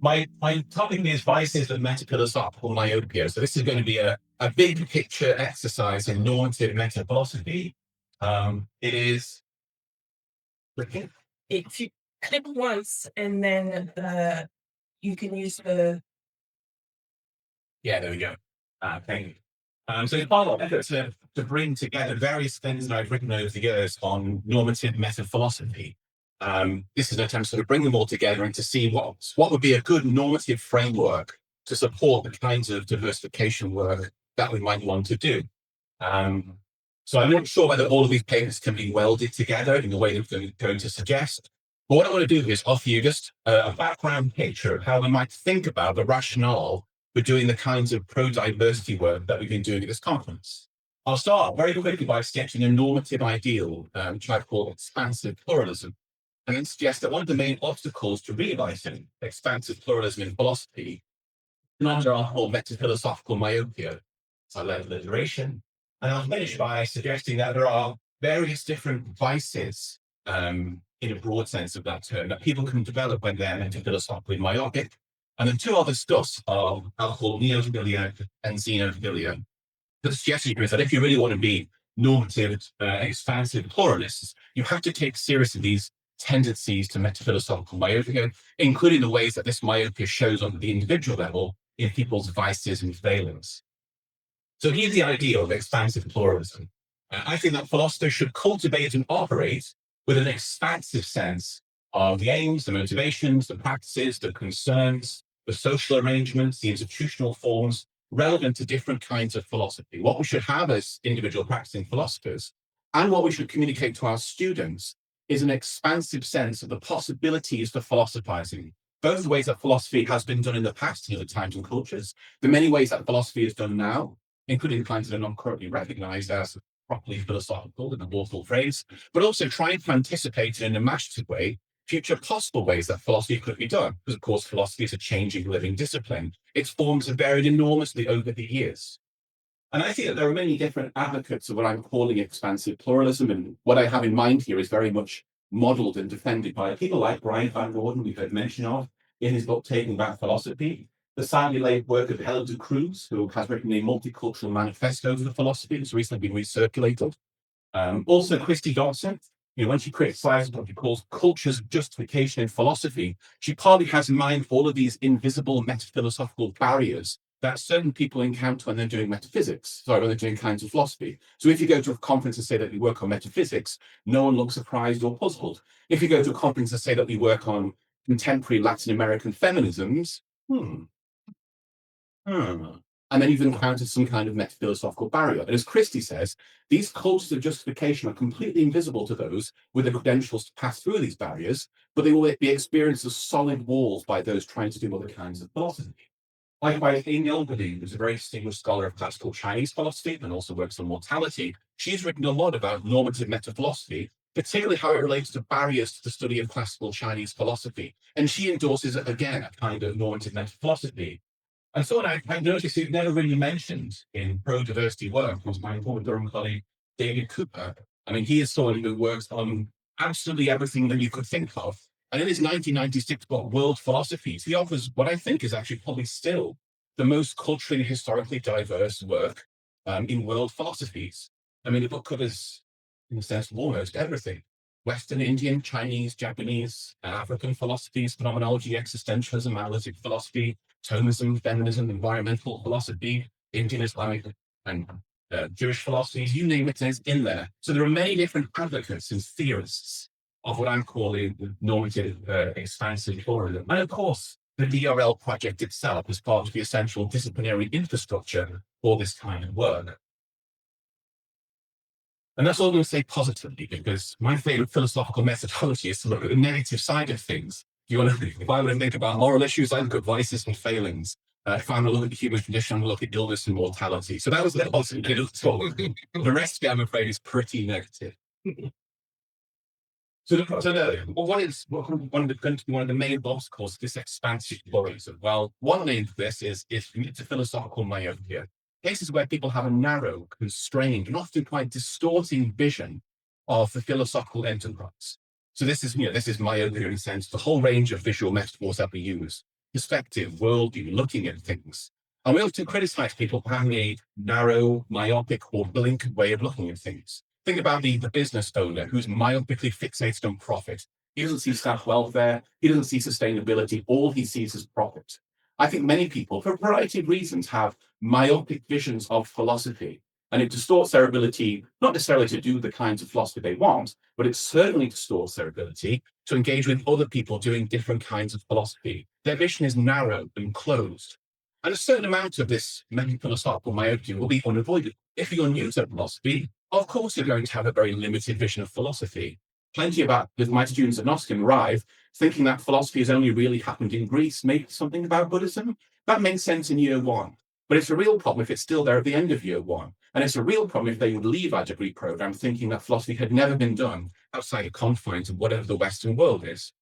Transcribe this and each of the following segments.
My topic is vices of metaphilosophical myopia. So this is going to be a big picture exercise in normative metaphilosophy. It is. If you click once and then you can use the Yeah, there we go. Thank you. So it's part of an effort to bring together various things that I've written over the years on normative metaphilosophy. This is an attempt to sort of bring them all together and to see what would be a good normative framework to support the kinds of diversification work that we might want to do. So I'm not sure whether all of these papers can be welded together in the way that I'm going to suggest. But what I want to do is offer you just a background picture of how we might think about the rationale for doing the kinds of pro-diversity work that we've been doing at this conference. I'll start very quickly by sketching a normative ideal, which I call expansive pluralism, and then suggest that one of the main obstacles to realizing expansive pluralism in philosophy is under our whole metaphilosophical myopia. So I led alliteration, and I'll finish by suggesting that there are various different vices, in a broad sense of that term, that people can develop when they're metaphilosophically myopic. And then two other stuffs are called neophilia and xenophilia. The suggestion is that if you really want to be normative, expansive pluralists, you have to take seriously these tendencies to metaphilosophical myopia, including the ways that this myopia shows on the individual level in people's vices and failings. So here's the idea of expansive pluralism. I think that philosophers should cultivate and operate with an expansive sense of the aims, the motivations, the practices, the concerns, the social arrangements, the institutional forms relevant to different kinds of philosophy. What we should have as individual practicing philosophers and what we should communicate to our students is an expansive sense of the possibilities for philosophizing, both the ways that philosophy has been done in the past in other times and cultures, the many ways that philosophy is done now, including kinds that are not currently recognized as properly philosophical in the lawful phrase, but also trying to anticipate in an imaginative way future possible ways that philosophy could be done. Because, of course, philosophy is a changing living discipline. Its forms have varied enormously over the years. And I think that there are many different advocates of what I'm calling expansive pluralism. And what I have in mind here is very much modeled and defended by people like Brian Van Gordon, we've heard mention of in his book, Taking Back Philosophy, the soundly late work of Helen de Cruz, who has written a multicultural manifesto for philosophy that's recently been recirculated. Also, Christy Dodson, when she criticizes what she calls culture's justification in philosophy, she partly has in mind all of these invisible metaphilosophical barriers that certain people encounter when they're doing when they're doing kinds of philosophy. So if you go to a conference and say that we work on metaphysics, no one looks surprised or puzzled. If you go to a conference and say that we work on contemporary Latin American feminisms, and then you've encountered some kind of metaphilosophical barrier. And as Christie says, these cultures of justification are completely invisible to those with the credentials to pass through these barriers, but they will be experienced as solid walls by those trying to do other kinds of philosophy. Likewise, Amy Olberding, who's a very distinguished scholar of classical Chinese philosophy and also works on mortality, she's written a lot about normative metaphilosophy, particularly how it relates to barriers to the study of classical Chinese philosophy. And she endorses, again, a kind of normative metaphilosophy. And so I noticed you've never really mentioned in pro-diversity work was my former Durham colleague, David Cooper. I mean, he is someone who works on absolutely everything that you could think of. And in his 1996 book, World Philosophies, he offers what I think is actually probably still the most culturally and historically diverse work in world philosophies. I mean, the book covers, in a sense, almost everything. Western, Indian, Chinese, Japanese, African philosophies, phenomenology, existentialism, analytic philosophy, Thomism, feminism, environmental philosophy, Indian Islamic, and Jewish philosophies, you name it, is in there. So there are many different advocates and theorists of what I'm calling the normative expansive pluralism. And of course, the DRL project itself is part of the essential disciplinary infrastructure for this kind of work. And that's all I'm going to say positively, because my favorite philosophical methodology is to look at the negative side of things. If I want to think about moral issues, I look at vices and failings. If I'm going to look at the human condition, I'm going to look at illness and mortality. So that was the positive talk. The rest of it, I'm afraid, is pretty negative. What is one of the main obstacles to this expansive pluralism? Well, one name for this is metaphilosophical myopia. Cases where people have a narrow, constrained, and often quite distorting vision of the philosophical enterprise. So this is myopia in a sense, the whole range of visual metaphors that we use. perspective, worldview, looking at things. And we often criticize people for having a narrow, myopic, or blinkered way of looking at things. Think about the business owner who's myopically fixated on profit. He doesn't see staff welfare, he doesn't see sustainability, all he sees is profit. I think many people, for a variety of reasons, have myopic visions of philosophy, and it distorts their ability, not necessarily to do the kinds of philosophy they want, but it certainly distorts their ability to engage with other people doing different kinds of philosophy. Their vision is narrow and closed. And a certain amount of this philosophical myopia will be unavoidable. If you're new to philosophy, of course you're going to have a very limited vision of philosophy. Plenty about, with my students at Nottingham arrive thinking that philosophy has only really happened in Greece, maybe something about Buddhism. That makes sense in year one. But it's a real problem if it's still there at the end of year one. And it's a real problem if they would leave our degree program thinking that philosophy had never been done outside the confines of whatever the Western world is.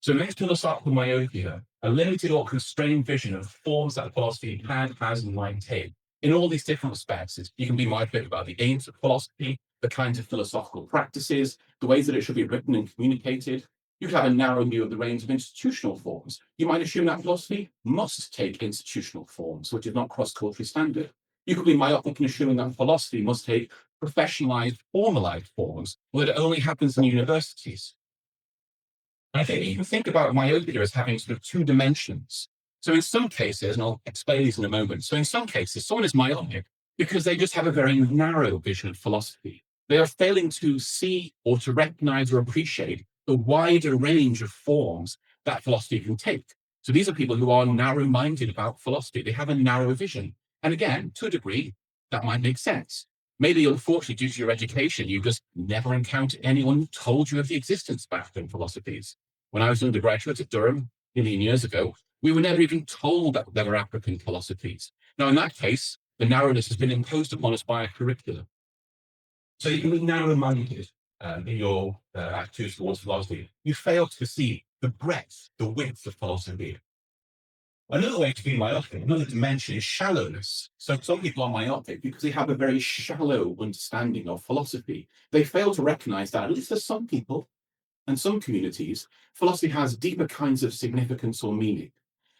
So philosophical myopia, a limited or constrained vision of forms that philosophy can, has, and might take. In all these different respects, you can be myopic about the aims of philosophy, the kinds of philosophical practices, the ways that it should be written and communicated. You could have a narrow view of the range of institutional forms. You might assume that philosophy must take institutional forms, which is not cross-culturally standard. You could be myopic in assuming that philosophy must take professionalized, formalized forms, or that it only happens in universities. I think you can think about myopia as having sort of two dimensions. So in some cases, and I'll explain these in a moment. So in some cases, someone is myopic because they just have a very narrow vision of philosophy. They are failing to see or to recognize or appreciate the wider range of forms that philosophy can take. So these are people who are narrow-minded about philosophy. They have a narrow vision. And again, to a degree, that might make sense. Maybe, unfortunately, due to your education, you just never encountered anyone who told you of the existence of African philosophies. When I was an undergraduate at Durham, a million years ago, we were never even told that there were African philosophies. Now, in that case, the narrowness has been imposed upon us by a curriculum. So you can be narrow-minded in your attitudes towards philosophy. You fail to see the breadth, the width of philosophy. Another way to be myopic, another dimension is shallowness. So some people are myopic because they have a very shallow understanding of philosophy. They fail to recognize that, at least for some people and some communities, philosophy has deeper kinds of significance or meaning.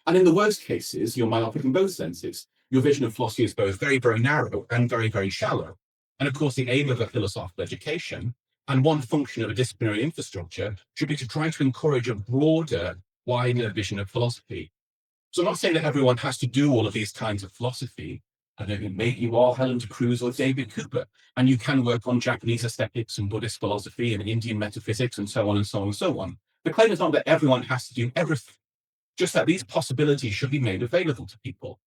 And in the worst cases, you're myopic in both senses. Your vision of philosophy is both very, very narrow and very, very shallow. And of course, the aim of a philosophical education and one function of a disciplinary infrastructure should be to try to encourage a broader, wider vision of philosophy. So I'm not saying that everyone has to do all of these kinds of philosophy. I don't know, maybe you are Helen de Cruz or David Cooper, and you can work on Japanese aesthetics and Buddhist philosophy and Indian metaphysics and so on and so on and so on. The claim is not that everyone has to do everything, just that these possibilities should be made available to people.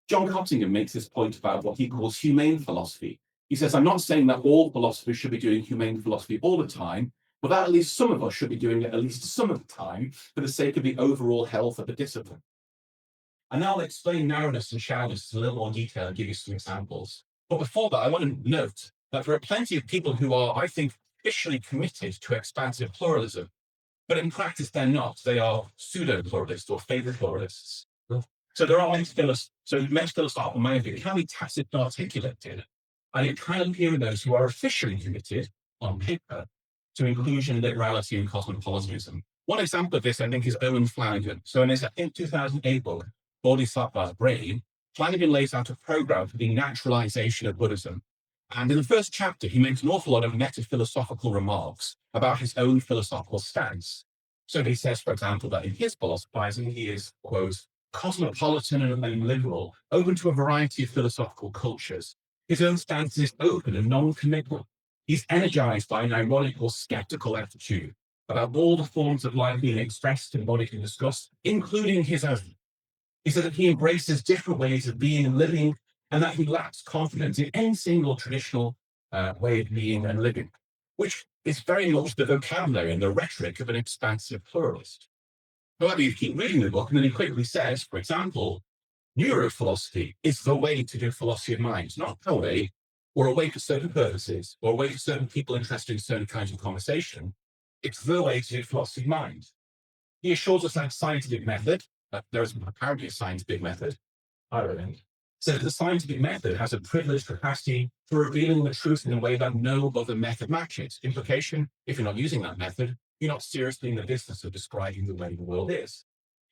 John Cottingham makes this point about what he calls humane philosophy. He says, I'm not saying that all philosophers should be doing humane philosophy all the time, but that at least some of us should be doing it at least some of the time for the sake of the overall health of the discipline. And now I'll explain narrowness and shallowness in a little more detail and give you some examples. But before that, I want to note that there are plenty of people who are, I think, officially committed to expansive pluralism, but in practice they're not. They are pseudo-pluralists or favored pluralists. So there are metaphilosophical myopia can be tacit and articulated, and it can appear in those who are officially committed on paper to inclusion, liberality, and cosmopolitanism. One example of this, I think, is Owen Flanagan. So in his 2008 book, Bodhisattva's Brain, Flanagan lays out a program for the naturalization of Buddhism. And in the first chapter, he makes an awful lot of metaphilosophical remarks about his own philosophical stance. So he says, for example, that in his philosophizing, he is, quote, cosmopolitan and liberal, open to a variety of philosophical cultures. His own stance is open and non-committal. He's energized by an ironic or skeptical attitude about all the forms of life being expressed, embodied, and discussed, including his own. He said that he embraces different ways of being and living, and that he lacks confidence in any single traditional way of being and living, which is very much the vocabulary and the rhetoric of an expansive pluralist. However, you keep reading the book, and then he quickly says, for example, neurophilosophy is the way to do philosophy of mind, not the way, or a way for certain purposes, or a way for certain people interested in certain kinds of conversation. It's the way to do philosophy of mind. He assures us that scientific method, there is apparently a scientific method, so the scientific method has a privileged capacity for revealing the truth in a way that no other method matches. Implication, if you're not using that method, you're not seriously in the business of describing the way the world is.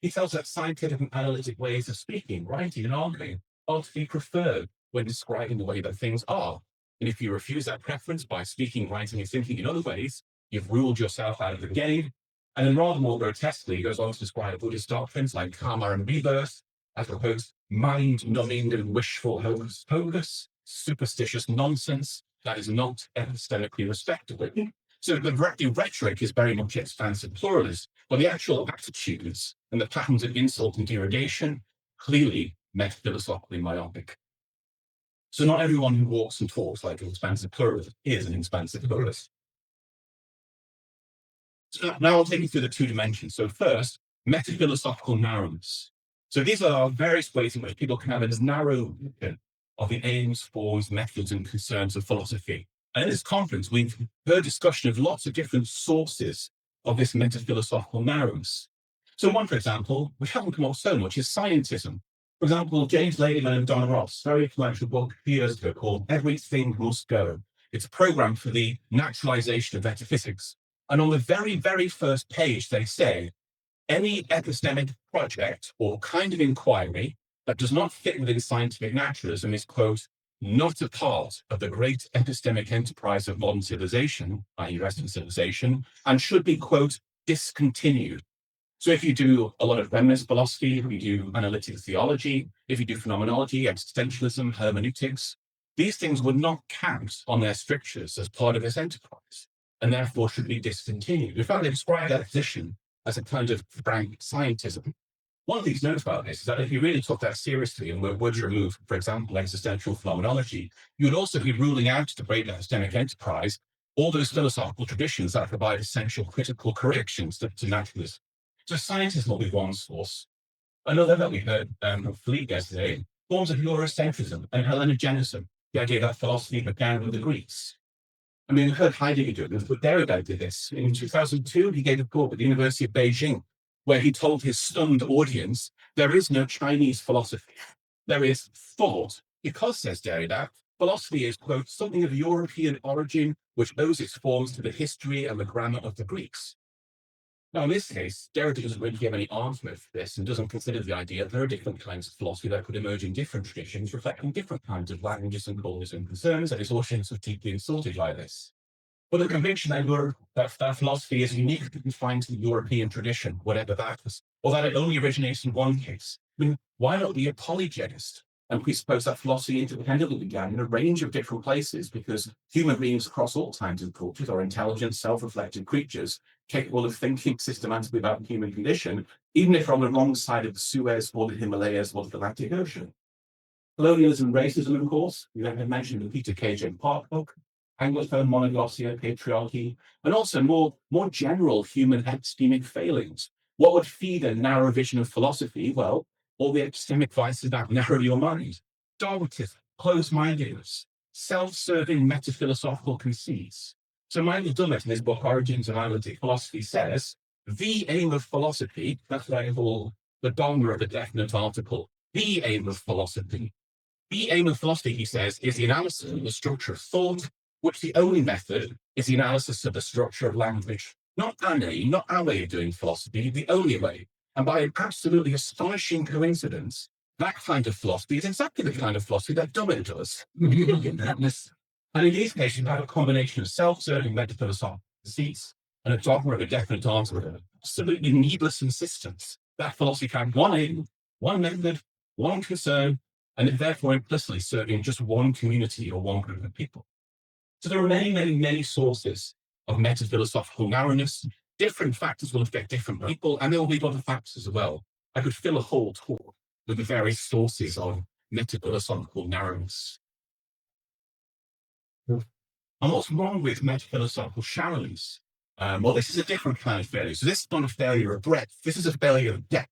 He tells that scientific and analytic ways of speaking, writing, and arguing are to be preferred when describing the way that things are. And if you refuse that preference by speaking, writing, and thinking in other ways, you've ruled yourself out of the game. And then rather more grotesquely, he goes on to describe Buddhist doctrines like karma and rebirth as opposed mind-numbing and wishful hocus, superstitious nonsense that is not epistemically respectable. So the rhetoric is very much expansive pluralist, but the actual attitudes and the patterns of insult and derogation clearly metaphilosophically myopic. So not everyone who walks and talks like an expansive pluralist is an expansive pluralist. So now I'll take you through the two dimensions. So first, metaphilosophical narrowness. So these are various ways in which people can have a narrow vision of the aims, forms, methods, and concerns of philosophy. And in this conference, we've heard discussion of lots of different sources of this metaphilosophical narrowness. So one, for example, which haven't come up so much, is scientism. For example, James Ladyman and Donna Ross, very influential book a few years ago called Everything Must Go. It's a program for the naturalization of metaphysics. And on the very, very first page, they say, any epistemic project or kind of inquiry that does not fit within scientific naturalism is, quote, not a part of the great epistemic enterprise of modern civilization, i.e. Western civilization, and should be, quote, discontinued. So if you do a lot of feminist philosophy, if you do analytic theology, if you do phenomenology, existentialism, hermeneutics, these things would not count on their strictures as part of this enterprise, and therefore should be discontinued. In fact, they describe that position as a kind of frank scientism. One of these notes about this is that if you really took that seriously and were to remove, for example, existential phenomenology, you would also be ruling out the great epistemic enterprise all those philosophical traditions that provide essential critical corrections to naturalism. So scientism will be one source. Another that we heard from Philippe yesterday, forms of Eurocentrism and Hellenogenism, the idea that philosophy began with the Greeks. I mean, we heard Heidegger do this, but Derrida did this. In 2002, he gave a talk at the University of Beijing, where he told his stunned audience, there is no Chinese philosophy. There is thought, because, says Derrida, philosophy is, quote, something of European origin, which owes its forms to the history and the grammar of the Greeks. Now, in this case, Derrida doesn't really give any argument for this and doesn't consider the idea that there are different kinds of philosophy that could emerge in different traditions, reflecting different kinds of languages and cultures and concerns, and his audience was deeply insulted by this. But the conviction that philosophy is uniquely confined to the European tradition, whatever that is, or that it only originates in one case. I mean, why not be a polygenist and presuppose that philosophy independently began in a range of different places, because human beings across all times and cultures are intelligent, self-reflective creatures capable of thinking systematically about the human condition, even if on the wrong side of the Suez or the Himalayas or the Atlantic Ocean. Colonialism and racism, of course, you have mentioned the Peter K. J. Park book, Anglophone monoglossia, patriarchy, and also more general human epistemic failings. What would feed a narrow vision of philosophy? Well, all the epistemic vices that narrow your mind. Dogmatism, closed-mindedness, self-serving metaphilosophical conceits. So Michael Dummett in his book Origins of Analytic Philosophy says, the aim of philosophy, that's what I call the dogma of a definite article, the aim of philosophy. The aim of philosophy, he says, is the analysis of the structure of thought, which the only method is the analysis of the structure of language. Not our way of doing philosophy, the only way. And by an absolutely astonishing coincidence, that kind of philosophy is exactly the kind of philosophy that Dummett does. And in these cases, you have a combination of self-serving metaphilosophical conceits and a dogma of a definite answer, absolutely needless insistence that philosophy can have one aim, one method, one concern, and it therefore implicitly serving just one community or one group of people. So there are many, many, many sources of metaphilosophical narrowness. Different factors will affect different people, and there will be other factors as well. I could fill a whole talk with the various sources of metaphilosophical narrowness. And what's wrong with metaphilosophical shallowness? Well, this is a different kind of failure. So this is not a failure of breadth. This is a failure of depth.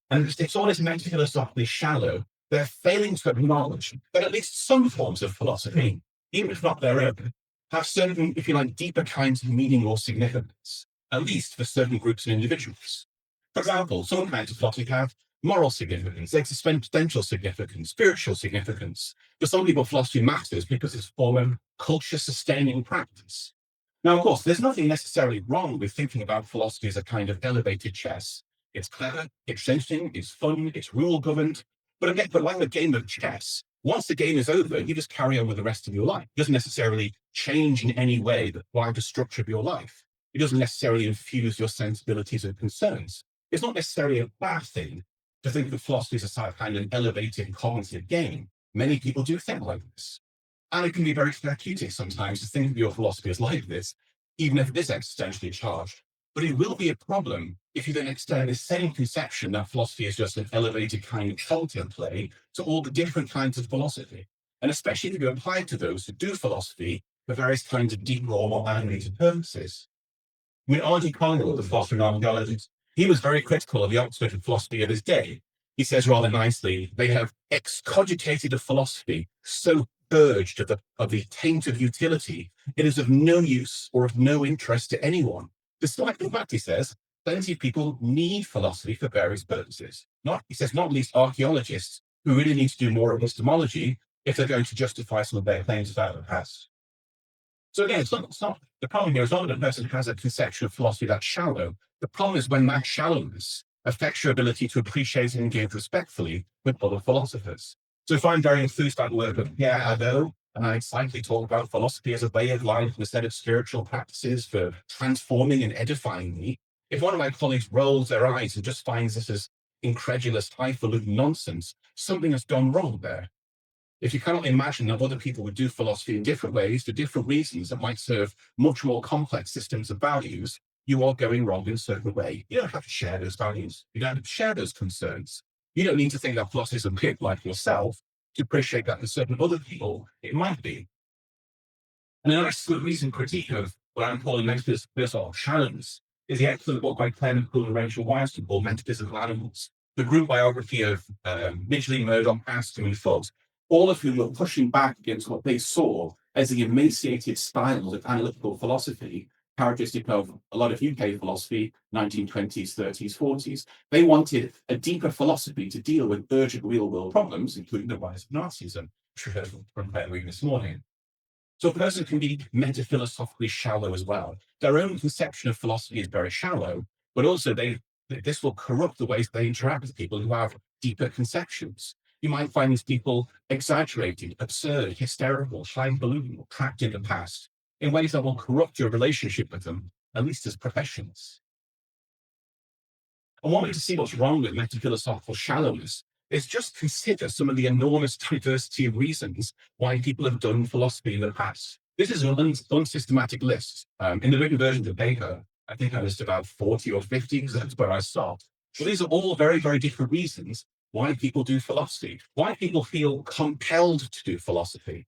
And it's always metaphilosophically shallow. They're failing to acknowledge that at least some forms of philosophy, even if not their own, have certain, if you like, deeper kinds of meaning or significance, at least for certain groups and individuals. For example, some kinds of philosophy have moral significance, existential significance, spiritual significance. For some people, philosophy matters because it's a form of culture-sustaining practice. Now, of course, there's nothing necessarily wrong with thinking about philosophy as a kind of elevated chess. It's clever, it's interesting, it's fun, it's rule governed. But again, but like the game of chess, once the game is over, you just carry on with the rest of your life. It doesn't necessarily change in any way the wider structure of your life. It doesn't necessarily infuse your sensibilities and concerns. It's not necessarily a bad thing to think that philosophy is a sort of kind of elevated cognitive game. Many people do think like this. And it can be very therapeutic sometimes to think of your philosophy as like this, even if it is existentially charged. But it will be a problem if you then extend the same conception that philosophy is just an elevated kind of culture play to all the different kinds of philosophy. And especially if you apply it to those who do philosophy for various kinds of deeper or more animated purposes. I mean, R.G. Collingwood, the philosopher and archaeologist, he was very critical of the Oxford philosophy of his day. He says rather nicely, they have excogitated a philosophy so purged of the taint of utility, it is of no use or of no interest to anyone. Despite the fact, he says, plenty of people need philosophy for various purposes. He says, not least archaeologists, who really need to do more epistemology if they're going to justify some of their claims about the past. So again, the problem here is not that a person has a conception of philosophy that's shallow. The problem is when that shallowness affects your ability to appreciate and engage respectfully with other philosophers. So if I'm very enthused about the work of Pierre Hadot, and I excitedly talk about philosophy as a way of life and a set of spiritual practices for transforming and edifying me, if one of my colleagues rolls their eyes and just finds this as incredulous, highfalutin nonsense, something has gone wrong there. If you cannot imagine that other people would do philosophy in different ways for different reasons that might serve much more complex systems of values, you are going wrong in a certain way. You don't have to share those values. You don't have to share those concerns. You don't need to think that philosophy is a bit like yourself to appreciate that in certain other people it might be. And another good recent critique of what I'm calling metaphysical shallowness is the excellent book by Claire McCool and Rachel Weinstein called Metaphysical Animals, the group biography of Midgley, Murdoch, Astor, and Foote, all of whom were pushing back against what they saw as the emaciated style of analytical philosophy, characteristic of a lot of UK philosophy, 1920s, 30s, 40s. They wanted a deeper philosophy to deal with urgent real-world problems, including the rise of Nazism, which we heard from Bentley this morning. So a person can be metaphilosophically shallow as well. Their own conception of philosophy is very shallow, but also this will corrupt the ways they interact with people who have deeper conceptions. You might find these people exaggerated, absurd, hysterical, highfalutin, trapped in the past, in ways that will corrupt your relationship with them, at least as professionals. I want you to see what's wrong with metaphilosophical shallowness is just consider some of the enormous diversity of reasons why people have done philosophy in the past. This is an unsystematic list. In the written version of the paper, I think I list about 40 or 50, because that's where I stopped. But these are all very, very different reasons why people do philosophy, why people feel compelled to do philosophy.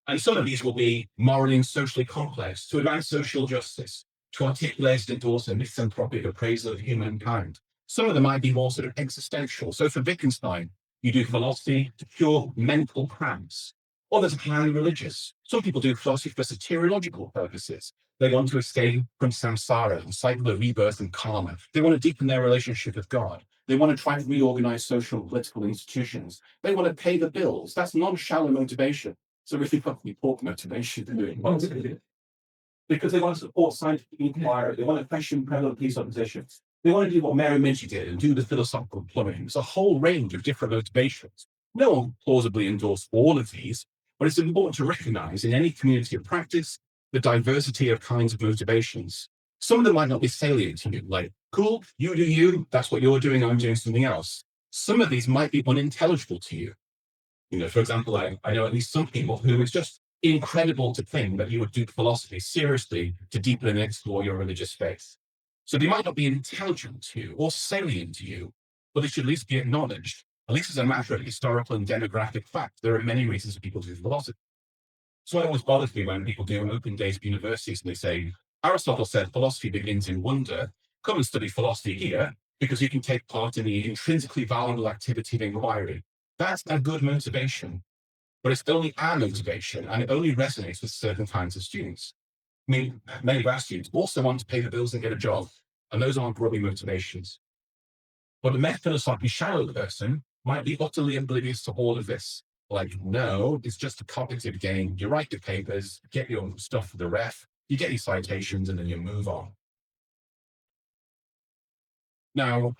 And some of these will be morally and socially complex, to advance social justice, to articulate and endorse a misanthropic appraisal of humankind. Some of them might be more sort of existential. So for Wittgenstein, you do philosophy to cure mental cramps. Others are highly religious. Some people do philosophy for soteriological purposes. They want to escape from samsara, the cycle of rebirth and karma. They want to deepen their relationship with God. They want to try and reorganize social and political institutions. They want to pay the bills. That's not a shallow motivation. So if you put poor motivation to doing because they want to support scientific inquiry, they want to question prevalent police oppositions. They want to do what Mary Minchie did and do the philosophical plumbing. It's a whole range of different motivations. No one plausibly endorsed all of these, but it's important to recognize in any community of practice the diversity of kinds of motivations. Some of them might not be salient to you, like, cool, you do you, that's what you're doing, I'm doing something else. Some of these might be unintelligible to you. You know, for example, I know at least some people who it's just incredible to think that you would do philosophy seriously to deepen and explore your religious faith. So they might not be intelligent to you or salient to you, but they should at least be acknowledged, at least as a matter of historical and demographic fact. There are many reasons people do philosophy. So it always bothers me when people do open days at universities and they say, Aristotle said philosophy begins in wonder. Come and study philosophy here because you can take part in the intrinsically valuable activity of inquiry. That's a good motivation, but it's only our motivation and it only resonates with certain kinds of students. I mean, many of our students also want to pay the bills and get a job, and those aren't grubby motivations. But a metaphilosophically shallow person might be utterly oblivious to all of this. Like, no, it's just a cognitive game. You write the papers, get your stuff for the ref, you get your citations, and then you move on. Now,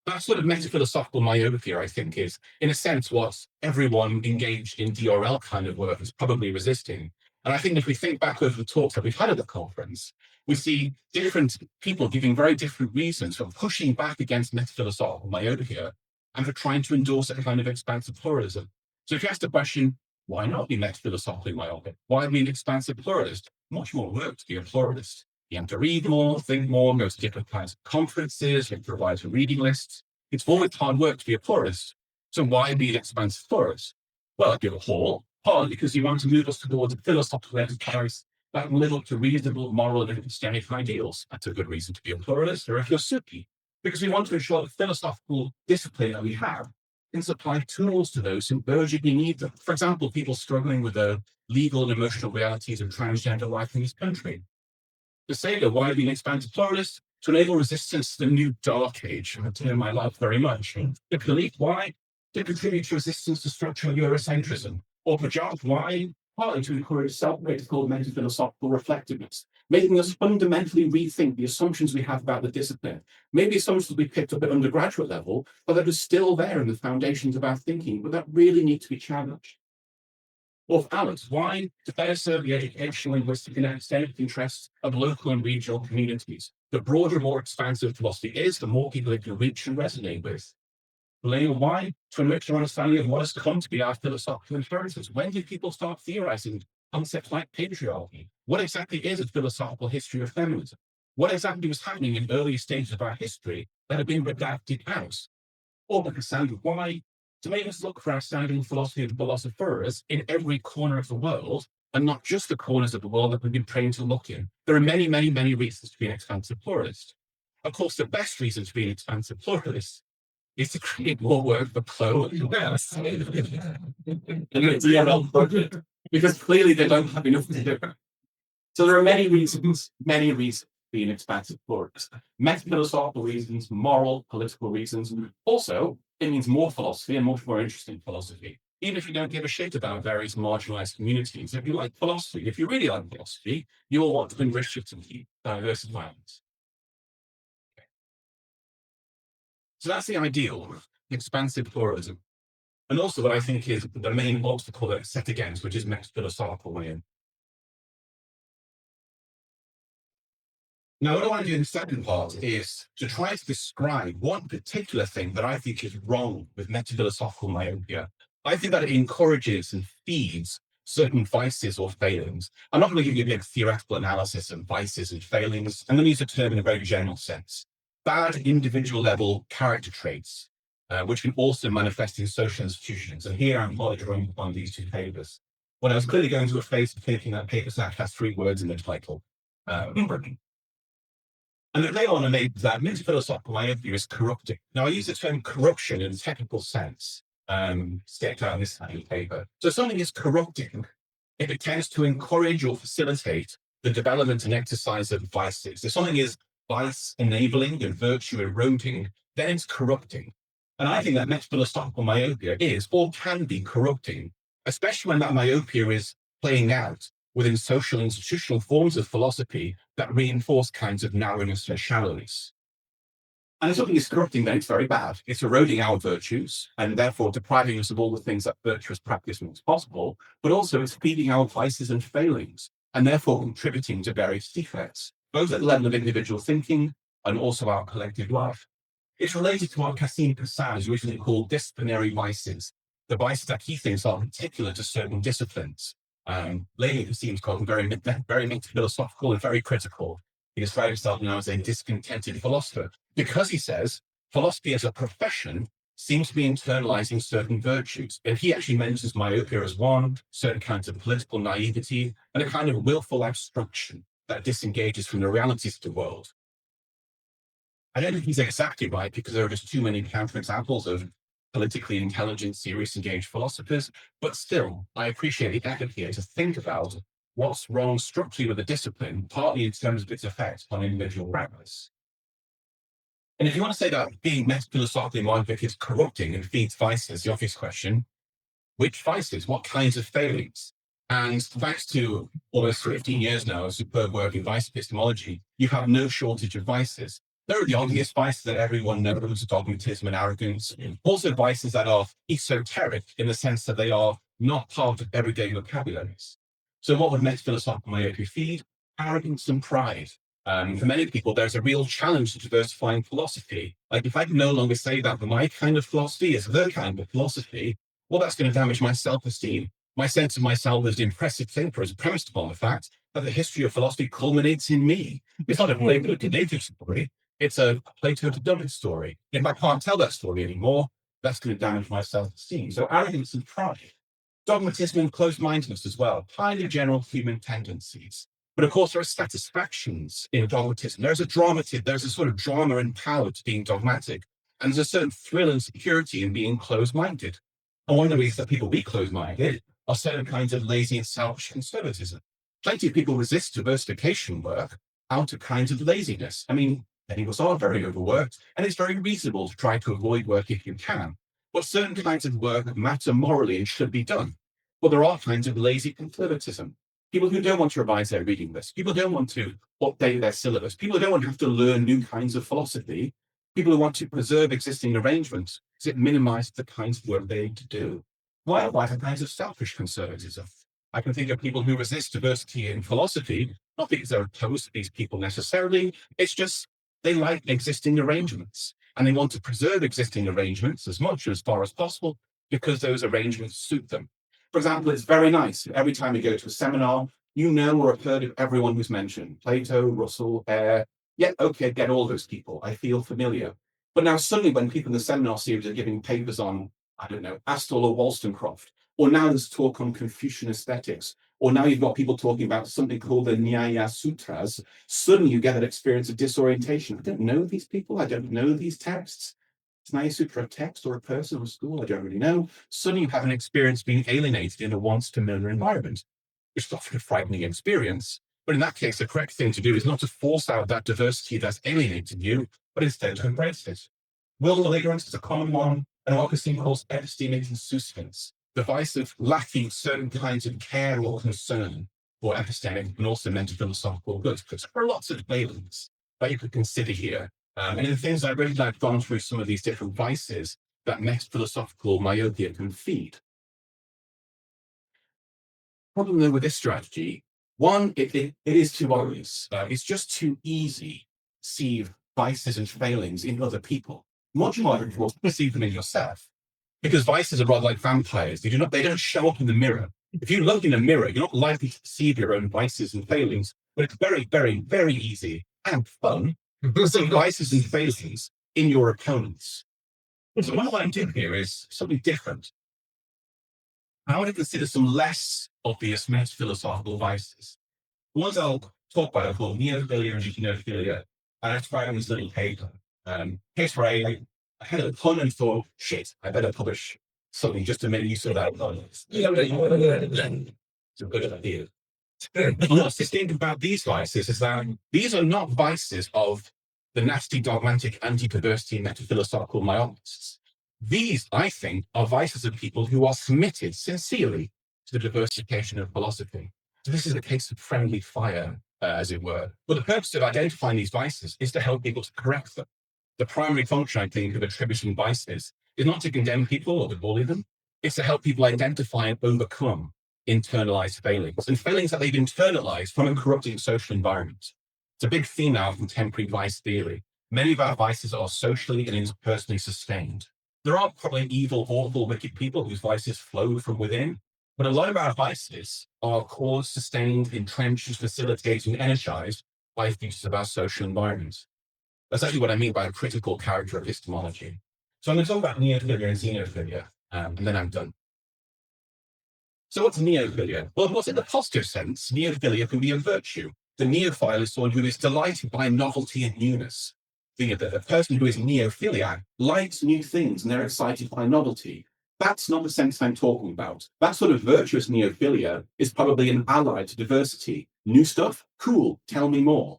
that sort of metaphilosophical myopia, I think, is, in a sense, what everyone engaged in DRL kind of work is probably resisting. And I think if we think back over the talks that we've had at the conference, we see different people giving very different reasons for pushing back against metaphilosophical myopia and for trying to endorse a kind of expansive pluralism. So if you ask the question, why not be metaphilosophically myopic? Why be an expansive pluralist? Much more work to be a pluralist. You have to read more, think more, go to different kinds of conferences, you have to revise your reading lists. It's always hard work to be a pluralist. So why be an expansive pluralist? Well, I'd give a whole, partly because you want to move us towards a philosophical enterprise that live up to reasonable moral and epistemic ideals. That's a good reason to be a pluralist. Or if you're Suki, because we want to ensure the philosophical discipline that we have can supply tools to those who urgently need them. For example, people struggling with the legal and emotional realities of transgender life in this country. To say that why be an expansive pluralist? To enable resistance to the new dark age, a term I love very much. To believe why? To contribute to resistance to structural Eurocentrism. Or project why? Partly to encourage self-critical metaphilosophical reflectiveness, making us fundamentally rethink the assumptions we have about the discipline. Maybe assumptions we picked up at undergraduate level, but that are still there in the foundations of our thinking, but that really need to be challenged. Or for Alex, why? To better serve the educational, linguistic, and epistemic interests of local and regional communities. The broader, more expansive philosophy is, the more people it can reach and resonate with. Leo, why? To enrich our understanding of what has come to be our philosophical inheritance. When did people start theorizing concepts like patriarchy? What exactly is a philosophical history of feminism? What exactly was happening in early stages of our history that have been redacted out? Or the Cassandra, why? To make us look for our standing philosophy of philosophers in every corner of the world, and not just the corners of the world that we've been trained to look in. There are many, many, many reasons to be an expansive pluralist. Of course, the best reason to be an expansive pluralist is to create more work for Chloe. Because clearly they don't have enough to do. So there are many reasons to be an expansive pluralist. Metaphilosophical reasons, moral, political reasons. Also, it means more philosophy and much more interesting philosophy. Even if you don't give a shit about various marginalized communities, if you like philosophy, if you really like philosophy, you will want to enrich it and keep diverse environments. So that's the ideal, expansive pluralism. And also what I think is the main obstacle that it's set against, which is metaphilosophical way. Now, what I want to do in the second part is to try to describe one particular thing that I think is wrong with metaphilosophical myopia. I think that it encourages and feeds certain vices or failings. I'm not going to give you a big theoretical analysis of vices and failings. I'm going to use the term in a very general sense. Bad individual level character traits, which can also manifest in social institutions. And here I'm drawing upon these two papers. When I was clearly going to a phase of thinking that paper has 3 words in the title. And then later on, I made that metaphilosophical myopia is corrupting. Now, I use the term corruption in a technical sense, stepped out in this kind of paper. So something is corrupting if it tends to encourage or facilitate the development and exercise of vices. If something is vice enabling and virtue eroding, then it's corrupting. And I think that metaphilosophical myopia is or can be corrupting, especially when that myopia is playing out within social institutional forms of philosophy that reinforce kinds of narrowness and shallowness. And if something is corrupting, then it's very bad. It's eroding our virtues and therefore depriving us of all the things that virtuous practice makes possible, but also it's feeding our vices and failings and therefore contributing to various defects, both at the level of individual thinking and also our collective life. It's related to what Cassim Kassan has originally called disciplinary vices, the vices that he thinks are particular to certain disciplines. Lately, it seems called very philosophical and very critical. He describes himself now as a discontented philosopher because he says philosophy as a profession seems to be internalizing certain virtues. And he actually mentions myopia as one, certain kinds of political naivety, and a kind of willful abstraction that disengages from the realities of the world. I don't think he's exactly right because there are just too many counterexamples of politically intelligent, serious, engaged philosophers, but still, I appreciate the effort here to think about what's wrong structurally with the discipline, partly in terms of its effect on individual practice. And if you want to say that being philosophically myopic is corrupting and feeds vices, the obvious question, which vices, what kinds of failings? And thanks to almost 15 years now of superb work in vice epistemology, you have no shortage of vices. There are the obvious vices that everyone knows, dogmatism and arrogance. Also vices that are esoteric in the sense that they are not part of everyday vocabularies. So what would metaphilosophical myopia feed? Arrogance and pride. For many people, there's a real challenge to diversifying philosophy. Like if I can no longer say that my kind of philosophy is the kind of philosophy, well, that's going to damage my self-esteem. My sense of myself as an impressive thinker is premised upon the fact that the history of philosophy culminates in me. It's not a Plato to native story. It's a Plato to Dummett story. If I can't tell that story anymore, that's going to damage my self-esteem. So arrogance and pride, dogmatism and closed-mindedness as well, highly general human tendencies. But of course, there are satisfactions in dogmatism. There's a sort of drama and power to being dogmatic. And there's a certain thrill and security in being closed-minded. And one of the reasons that people be closed-minded are certain kinds of lazy and selfish conservatism. Plenty of people resist diversification work out of kinds of laziness. I mean, many of us are very overworked, and it's very reasonable to try to avoid work if you can. But certain kinds of work matter morally and should be done. But there are kinds of lazy conservatism. People who don't want to revise their reading list, people who don't want to update their syllabus, people who don't want to have to learn new kinds of philosophy, people who want to preserve existing arrangements because it minimizes the kinds of work they need to do. Likewise, kinds of selfish conservatism. I can think of people who resist diversity in philosophy, not because they're opposed to these people necessarily, it's just they like existing arrangements and they want to preserve existing arrangements as much as far as possible because those arrangements suit them. For example, it's very nice. Every time you go to a seminar, you know or have heard of everyone who's mentioned. Plato, Russell, Hare. Yeah, okay, get all those people. I feel familiar. But now suddenly when people in the seminar series are giving papers on, I don't know, Astell or Wollstonecraft, or now there's talk on Confucian aesthetics, or now you've got people talking about something called the Nyaya Sutras, suddenly you get that experience of disorientation. I don't know these people. I don't know these texts. Is Nyaya Sutra a text or a person or a school? I don't really know. Suddenly you have an experience being alienated in a once familiar environment, which is often a frightening experience. But in that case, the correct thing to do is not to force out that diversity that's alienated you, but instead to embrace it. Willful ignorance is a common one, and Augustine calls epistemic insouciance, the vice of lacking certain kinds of care or concern for epistemic and also metaphilosophical goods. Because there are lots of failings that you could consider here. And in the things I really like gone through some of these different vices that metaphilosophical myopia can feed. Problem though with this strategy, one, it is too obvious. It's just too easy to see vices and failings in other people. Much more important to see them in yourself. Because vices are rather like vampires. They don't show up in the mirror. If you look in a mirror, you're not likely to perceive your own vices and failings, but it's very, very, very easy and fun to see vices and failings in your opponents. So what I want to do here is something different. I want to consider some less obvious philosophical vices. The ones I'll talk about are called neophilia and xenophilia. And I tried on this little paper. Case where I had a pun and thought, shit, I better publish something just to make use of that pun. It's a good idea. What's distinct about these vices is that these are not vices of the nasty, dogmatic, anti-diversity, metaphilosophical myopists. These, I think, are vices of people who are committed sincerely to the diversification of philosophy. So this is a case of friendly fire, as it were. But the purpose of identifying these vices is to help people to correct them. The primary function, I think, of attributing vices is not to condemn people or to bully them. It's to help people identify and overcome internalized failings and failings that they've internalized from a corrupting social environment. It's a big theme now of contemporary vice theory. Many of our vices are socially and interpersonally sustained. There are probably evil, awful, wicked people whose vices flow from within, but a lot of our vices are caused, sustained, entrenched, facilitated, and energized by features of our social environment. That's actually what I mean by a critical character epistemology. So I'm going to talk about neophilia and xenophilia, and then I'm done. So what's neophilia? Well, of course, in the positive sense, neophilia can be a virtue. The neophile is someone who is delighted by novelty and newness. The person who is neophiliac likes new things and they're excited by novelty. That's not the sense I'm talking about. That sort of virtuous neophilia is probably an ally to diversity. New stuff? Cool, tell me more.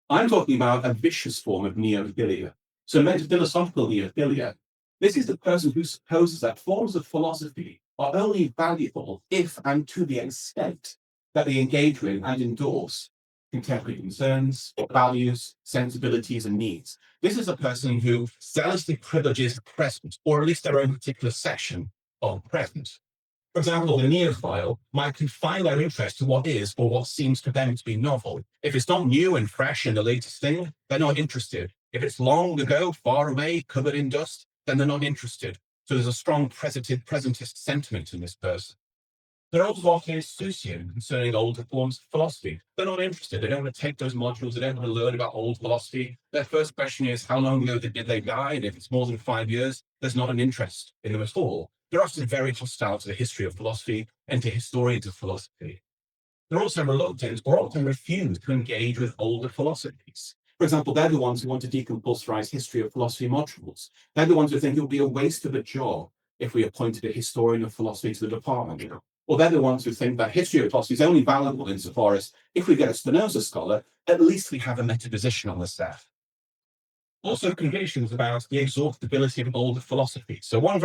I'm talking about a vicious form of neophilia. So metaphilosophical neophilia, this is the person who supposes that forms of philosophy are only valuable if and to the extent that they engage with and endorse contemporary concerns, values, sensibilities, and needs. This is a person who zealously privileges the present, or at least their own particular section of the present. For example, the neophile might confine their interest to what is or what seems to them to be novel. If it's not new and fresh and the latest thing, they're not interested. If it's long ago, far away, covered in dust, then they're not interested. So there's a strong presentist sentiment in this person. They're also often insouciant concerning older forms of philosophy. They're not interested. They don't want to take those modules. They don't want to learn about old philosophy. Their first question is, how long ago did they die? And if it's more than 5 years, there's not an interest in them at all. They're often very hostile to the history of philosophy and to historians of philosophy. They're also reluctant or often refuse to engage with older philosophies. For example, they're the ones who want to decompulsorize history of philosophy modules. They're the ones who think it would be a waste of a job if we appointed a historian of philosophy to the department. Or they're the ones who think that history of philosophy is only valuable insofar as if we get a Spinoza scholar, at least we have a metaphysician on the staff. Also, convictions about the exhaustibility of older philosophy. So one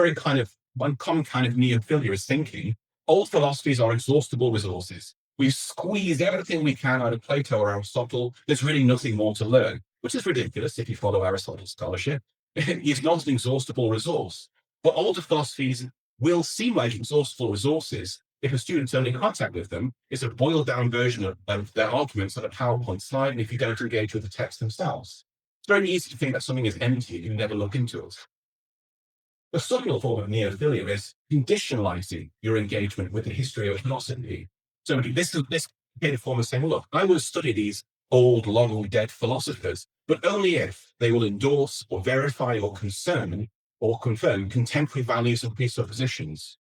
common kind of neophilia is thinking old philosophies are exhaustible resources. We've squeezed everything we can out of Plato or Aristotle. There's really nothing more to learn, which is ridiculous if you follow Aristotle's scholarship. It's not an exhaustible resource. But older philosophies will seem like exhaustible resources if a student's only contact with them is a boiled down version of their arguments on a PowerPoint slide, and if you don't engage with the text themselves. It's very easy to think that something is empty if you never look into it. The subtle form of neophilia is conditionalizing your engagement with the history of philosophy. So this complicated form of saying, look, I will study these old, long dead philosophers, but only if they will endorse or verify or confirm contemporary values and presuppositions.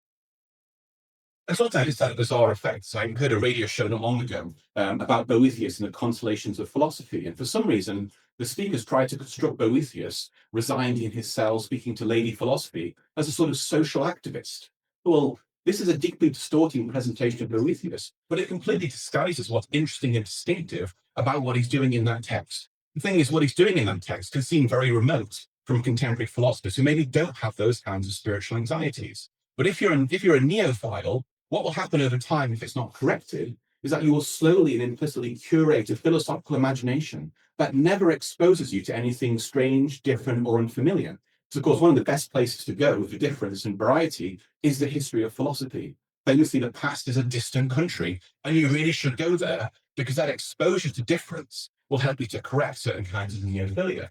And sometimes it's that bizarre effect. So I heard a radio show not long ago about Boethius and the consolations of philosophy. And for some reason, the speakers tried to construct Boethius resigned in his cell speaking to Lady Philosophy as a sort of social activist. Well, this is a deeply distorting presentation of Boethius, but it completely disguises what's interesting and distinctive about what he's doing in that text. The thing is, what he's doing in that text can seem very remote from contemporary philosophers who maybe don't have those kinds of spiritual anxieties. But if you're a neophile, what will happen over time if it's not corrected is that you will slowly and implicitly curate a philosophical imagination that never exposes you to anything strange, different, or unfamiliar. So, of course, one of the best places to go for difference and variety is the history of philosophy. Famously, the past is a distant country, and you really should go there because that exposure to difference will help you to correct certain kinds of neophilia.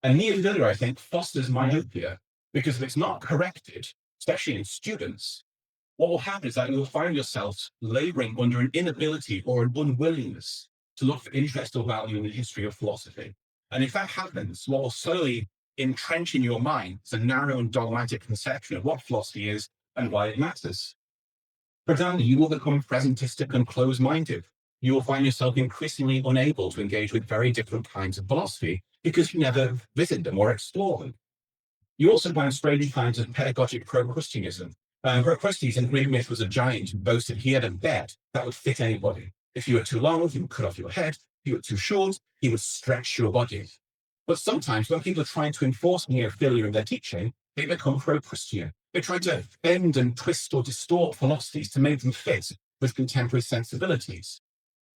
And neophilia, I think, fosters myopia because if it's not corrected, especially in students, what will happen is that you'll find yourself laboring under an inability or an unwillingness to look for interest or value in the history of philosophy. And if that happens, what will slowly entrench in your mind is a narrow and dogmatic conception of what philosophy is and why it matters. For example, you will become presentistic and closed-minded. You will find yourself increasingly unable to engage with very different kinds of philosophy because you never visit them or explore them. You also find strange kinds of pedagogic Procrusteanism. Procrustes in Greek myth was a giant who boasted he had a bed that would fit anybody. If you were too long, he would cut off your head. If you were too short, he would stretch your body. But sometimes when people are trying to enforce neophilia in their teaching, they become Procrustean. They try to bend and twist or distort philosophies to make them fit with contemporary sensibilities.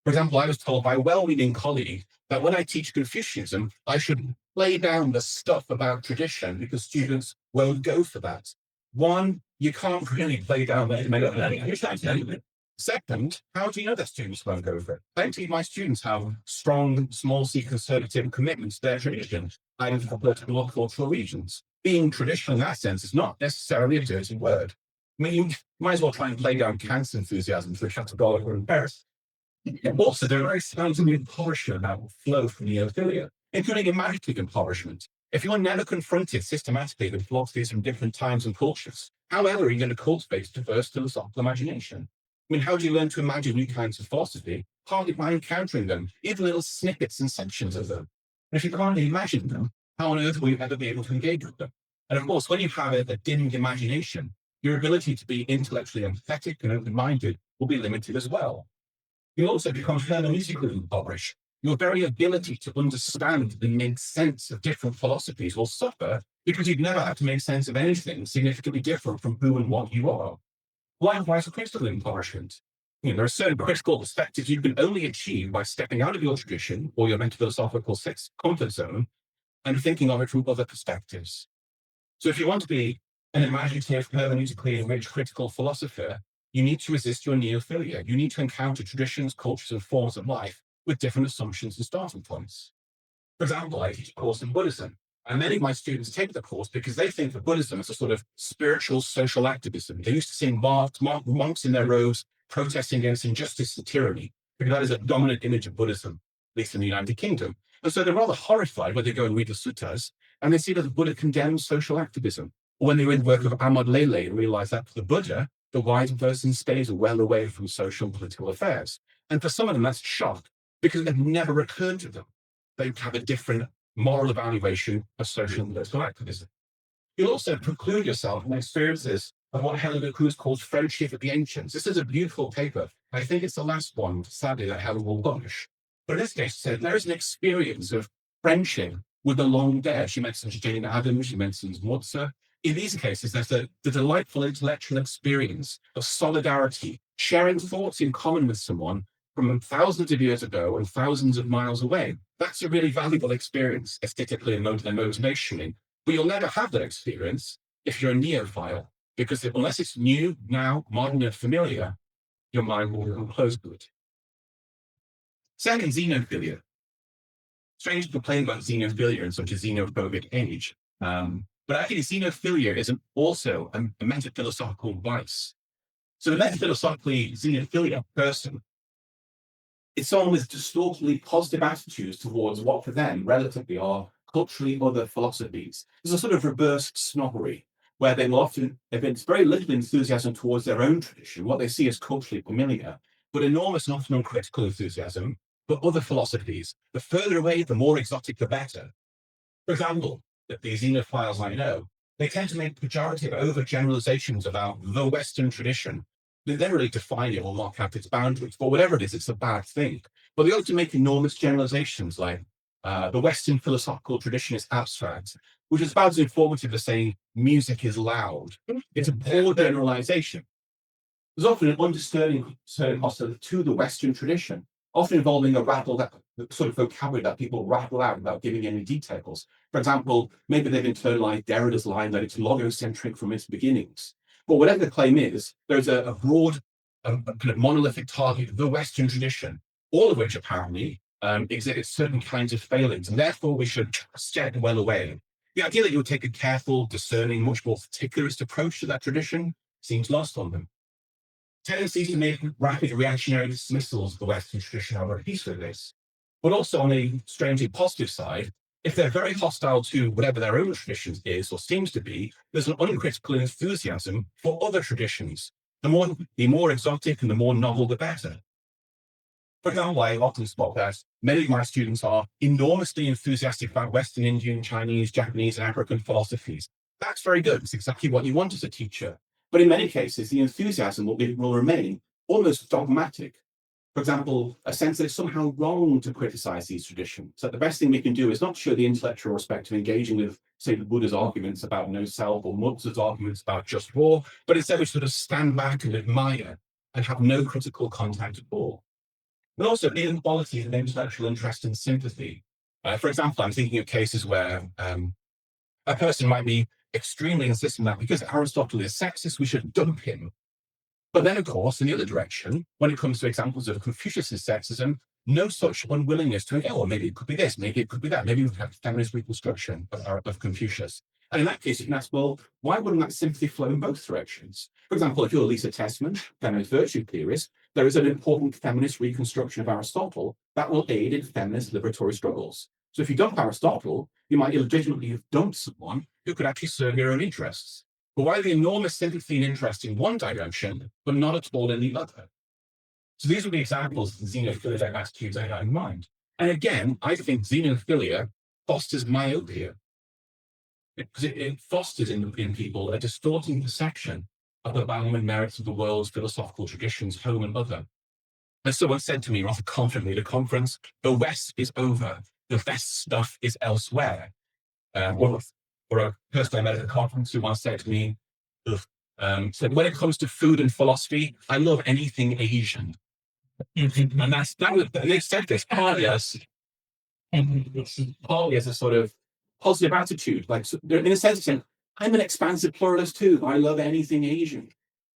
For example, I was told by a well-meaning colleague that when I teach Confucianism, I should lay down the stuff about tradition because students won't go for that. One, you can't really play down that. Second, how do you know that students won't go for it? Plenty of my students have strong, small c conservative commitments to their tradition and for political or cultural regions. Being traditional in that sense is not necessarily a dirty word. I mean, you might as well try and play down Kant's enthusiasm for categorical in Paris. Also, there are very signs of impoverishment that will flow from neophilia, including imaginative impoverishment. If you're never confronted systematically with philosophies from different times and cultures, however, are you going to cultivate diverse philosophical imagination? I mean, how do you learn to imagine new kinds of philosophy? Partly by encountering them, even little snippets and sections of them. And if you can't imagine them, how on earth will you ever be able to engage with them? And of course, when you have a dimmed imagination, your ability to be intellectually empathetic and open-minded will be limited as well. You'll also become hermeneutically impoverished. Your very ability to understand and make sense of different philosophies will suffer because you'd never have to make sense of anything significantly different from who and what you are. Likewise, critical impoverishment. There are certain critical perspectives you can only achieve by stepping out of your tradition or your metaphilosophical comfort zone and thinking of it from other perspectives. So if you want to be an imaginative, hermeneutically enriched critical philosopher, you need to resist your neophilia. You need to encounter traditions, cultures, and forms of life with different assumptions and starting points. For example, I teach a course in Buddhism, and many of my students take the course because they think of Buddhism as a sort of spiritual social activism. They used to see monks in their robes protesting against injustice and tyranny, because that is a dominant image of Buddhism, at least in the United Kingdom. And so they're rather horrified when they go and read the suttas, and they see that the Buddha condemns social activism. Or when they read the work of Ahmad Lele and realize that for the Buddha, the wise person stays well away from social and political affairs. And for some of them, that's shock, because it had never occurred to them. They have a different moral evaluation of social and political activism. You'll also preclude yourself from experiences of what Helen Cruz calls friendship with the ancients. This is a beautiful paper. I think it's the last one, sadly, that Helen will publish. But in this case, she said there is an experience of friendship with the long dead. She mentions Jane Addams, she mentions Mozart. In these cases, there's the delightful intellectual experience of solidarity, sharing thoughts in common with someone from thousands of years ago and thousands of miles away. That's a really valuable experience, aesthetically and motivationally. But you'll never have that experience if you're a neophile, because unless it's new, now, modern, and familiar, your mind will become closed to it. Second, xenophilia. Strange to complain about xenophilia in such a xenophobic age. But actually, xenophilia is also a metaphilosophical vice. So the metaphilosophically xenophilia person is someone with distortedly positive attitudes towards what for them relatively are culturally other philosophies. There's a sort of reverse snobbery, where they will often evince very little enthusiasm towards their own tradition, what they see as culturally familiar, but enormous and often uncritical enthusiasm for other philosophies. The further away, the more exotic, the better. For example, that the xenophiles I know, they tend to make pejorative overgeneralizations about the Western tradition. They never really define it or mark out its boundaries, but whatever it is, it's a bad thing. But they also make enormous generalizations like the Western philosophical tradition is abstract, which is about as informative as saying music is loud. It's a poor generalization. There's often an undisturbing hostility to the Western tradition, often involving the sort of vocabulary that people rattle out without giving any details. For example, maybe they've internalized Derrida's line that it's logocentric from its beginnings. But whatever the claim is, there's a broad, kind of monolithic target, the Western tradition, all of which apparently exhibits certain kinds of failings, and therefore we should step well away. The idea that you would take a careful, discerning, much more particularist approach to that tradition seems lost on them. Tendencies to make rapid reactionary dismissals of the Western tradition are a piece of this. But also on a strangely positive side, if they're very hostile to whatever their own tradition is or seems to be, there's an uncritical enthusiasm for other traditions. The more exotic and the more novel, the better. For example, I often spot that many of my students are enormously enthusiastic about Western, Indian, Chinese, Japanese, and African philosophies. That's very good. It's exactly what you want as a teacher. But in many cases, the enthusiasm will remain almost dogmatic. For example, a sense that it's somehow wrong to criticize these traditions. So the best thing we can do is not show the intellectual respect of engaging with, say, the Buddha's arguments about no self or Mozart's arguments about just war, but instead we sort of stand back and admire and have no critical contact at all. But also inequality of intellectual interest and sympathy. For example, I'm thinking of cases where a person might be extremely insistent that because Aristotle is sexist, we should dump him. But then, of course, in the other direction, when it comes to examples of Confucius's sexism, no such unwillingness to, oh, well, maybe it could be this, maybe it could be that, maybe we have feminist reconstruction of Confucius. And in that case, you can ask, well, why wouldn't that sympathy flow in both directions? For example, if you're Lisa Tessman, feminist virtue theorist, there is an important feminist reconstruction of Aristotle that will aid in feminist liberatory struggles. So if you dump Aristotle, you might illegitimately have dumped someone who could actually serve your own interests. But why the enormous sympathy and interest in one direction, but not at all in the other? So these would be examples of the xenophilic attitudes I have in mind. And again, I think xenophilia fosters myopia, because it fosters in people a distorting perception of the value and merits of the world's philosophical traditions, home and other. As someone said to me rather confidently at a conference, the West is over, the best stuff is elsewhere. Or a person I met at a conference who once said to me, So when it comes to food and philosophy, I love anything Asian. And they said this partly as a sort of positive attitude. Like, so in a sense, saying, I'm an expansive pluralist too. I love anything Asian.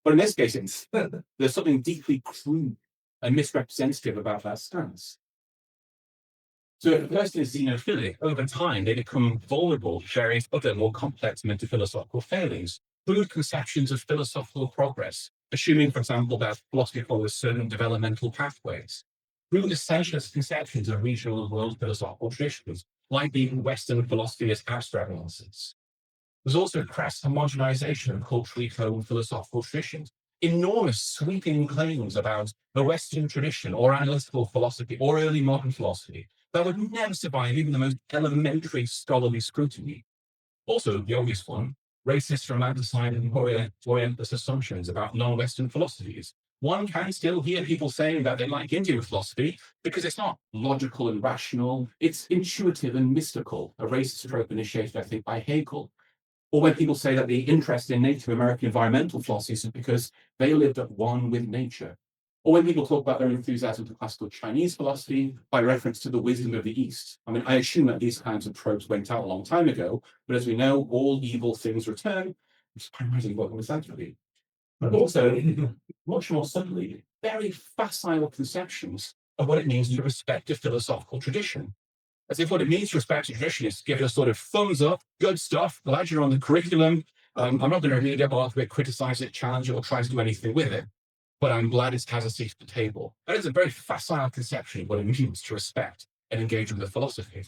But in this case, there's something deeply crude and misrepresentative about that stance. So if a person is xenophilic, over time, they become vulnerable to various other more complex metaphilosophical failings, crude conceptions of philosophical progress, assuming, for example, that philosophy follows certain developmental pathways, crude essentialist conceptions of regional and world philosophical traditions, like the Western philosophy as abstract nonsense. There's also crass homogenization of culturally honed philosophical traditions, enormous sweeping claims about the Western tradition or analytical philosophy or early modern philosophy that would never survive even the most elementary scholarly scrutiny. Also, the obvious one, racist, romanticized, and Orientalist assumptions about non-Western philosophies. One can still hear people saying that they like Indian philosophy because it's not logical and rational, it's intuitive and mystical, a racist trope initiated, I think, by Hegel. Or when people say that the interest in Native American environmental philosophies is because they lived at one with nature. Or when people talk about their enthusiasm for classical Chinese philosophy by reference to the wisdom of the East. I mean, I assume that these kinds of tropes went out a long time ago, but as we know, all evil things return, which is primarily what was actually. But also, much more subtly, very facile conceptions of what it means to respect a philosophical tradition. As if what it means to respect a tradition is to give it a sort of thumbs up, good stuff, glad you're on the curriculum. I'm not going to read it, or criticize it, challenge it, or try to do anything with it. But I'm glad it has a seat at the table. That is a very facile conception of what it means to respect and engage with the philosophy.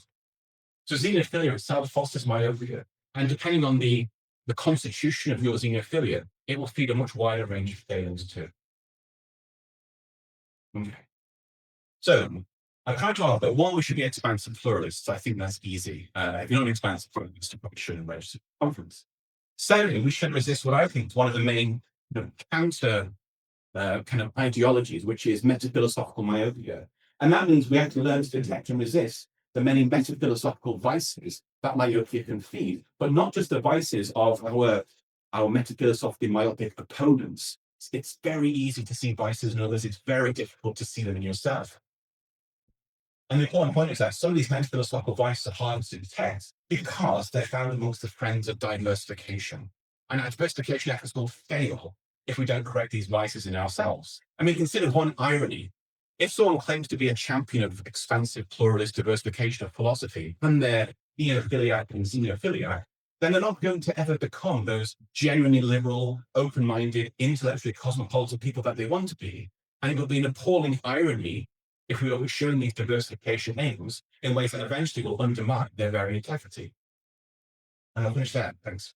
So xenophilia itself fosters myopia. And depending on the constitution of your xenophilia, it will feed a much wider range of failings too. Okay. So I tried to argue that one, we should be expansive pluralists. I think that's easy. If you're not an expansive pluralist, you probably shouldn't register for conference. Secondly, we should resist what I think is one of the main counter kind of ideologies, which is metaphilosophical myopia. And that means we have to learn to detect and resist the many metaphilosophical vices that myopia can feed, but not just the vices of our metaphilosophically myopic opponents. It's very easy to see vices in others. It's very difficult to see them in yourself. And the important point is that some of these philosophical vices are hard to detect because they're found amongst the friends of diversification. And our diversification efforts will fail if we don't correct these vices in ourselves. I mean, consider one irony. If someone claims to be a champion of expansive pluralist diversification of philosophy, and they're neophiliac and xenophiliac, then they're not going to ever become those genuinely liberal, open-minded, intellectually cosmopolitan people that they want to be. And it will be an appalling irony if we are showing these diversification aims in ways that eventually will undermine their very integrity. And I'll finish there. Thanks.